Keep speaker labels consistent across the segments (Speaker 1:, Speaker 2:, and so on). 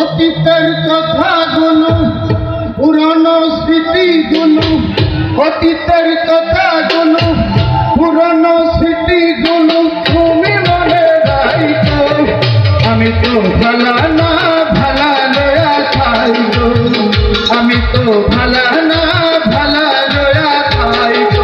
Speaker 1: অতীতের কথাগুলো পুরনো স্মৃতিগুলো, অতীতের কথাগুলো পুরনো স্মৃতিগুলো তুমি মনে রাখো। আমি তো ভালা না ভালা লয়া খাইব, আমি তো ভালা না ভালা লয়া খাইব।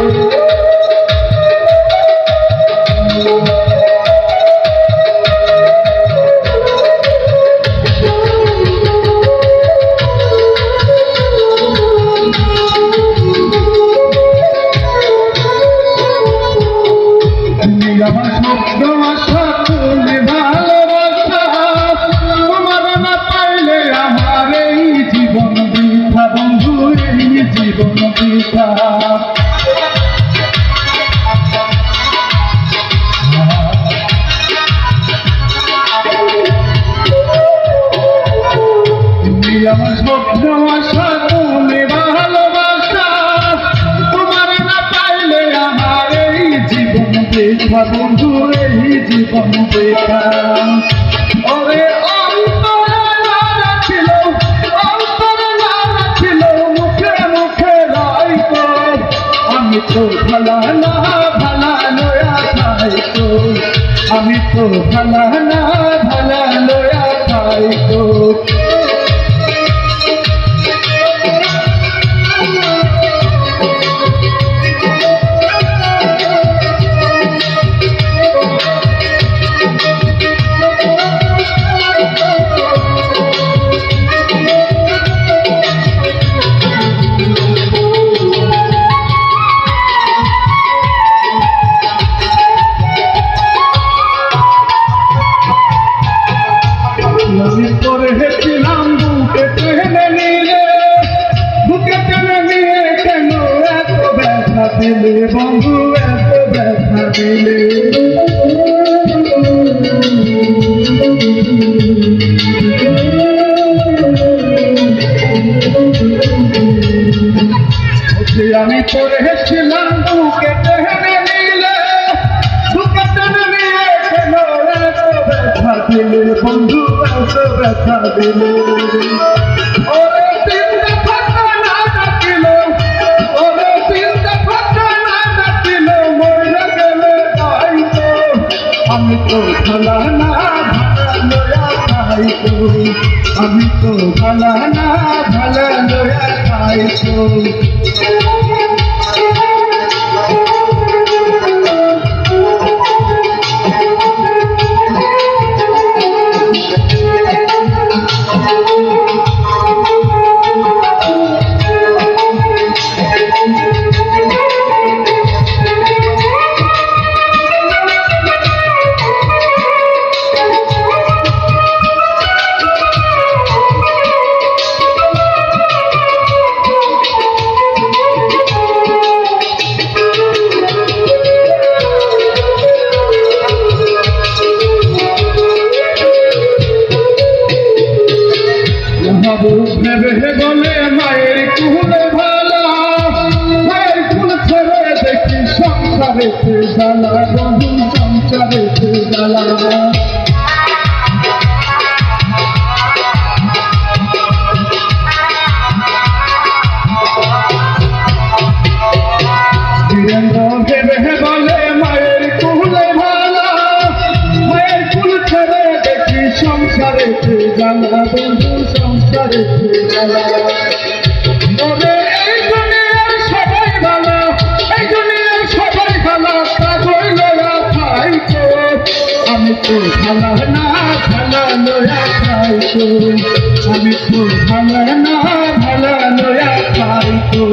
Speaker 1: আমার শব্দ আশা তুমি ভালোবাসা, তোমার না পাইলে আমার এই জীবন বৃথা বন্ধু, এই জীবন বৃথা। তুমি আমার শব্দ আশা তুমি ভালোবাসা, তোমার না পাইলে আমার এই জীবন বৃথা বন্ধু, এই জীবন বৃথা। ওরে অন্তরে না রাখিল, অন্তরে না রাখিল, মুখে মুখে রাইতো। আমি তো ভালা না ভালা লয়া খাইতো, আমি তো ভালা না ভালা লয়া খাইতো। আমি পড়েছিলাম বুকে টেনে নিলে, বুকে টেনে নিয়ে কেন এত ব্যথা দিলে বন্ধু, এত ব্যথা দিলে। আমি পড়েছিলাম বুকে টেনে নিলে, বুকে টেনে নিয়ে কেন এত ব্যথা দিলে বন্ধু, এত ব্যথা দিলে। ওরে চিন্তা ফাঁকা না ডাকিল, ওরে চিন্তা ফাঁকা না ডাকিল, মরে গেলে গাইতো। আমি তো ভালা না ভালা লয়া খাইতো, আমি তো ভালা না ভালা লয়া খাইতো। ভেবে বলে মায়ের কুলে ভালা, মায়ের কুল ছেড়ে দেখি সংসারেতে জ্বালা বন্ধু, সংসারেতে জ্বালা। ভেবে বলে মায়ের কুলে ভালা, মায়ের কুল ছেড়ে দেখি সংসারেতে জ্বালা বন্ধু, সংসারেতে জ্বালা। ওরে এই দুনিয়ার সবাই ভালো, এই দুনিয়ার সবাই ভালো, তা হইল না খাইতো। আমি তো ভালা না ভালা লয়া খাইতো, আমি তো ভালা না ভালা লয়া খাইতো।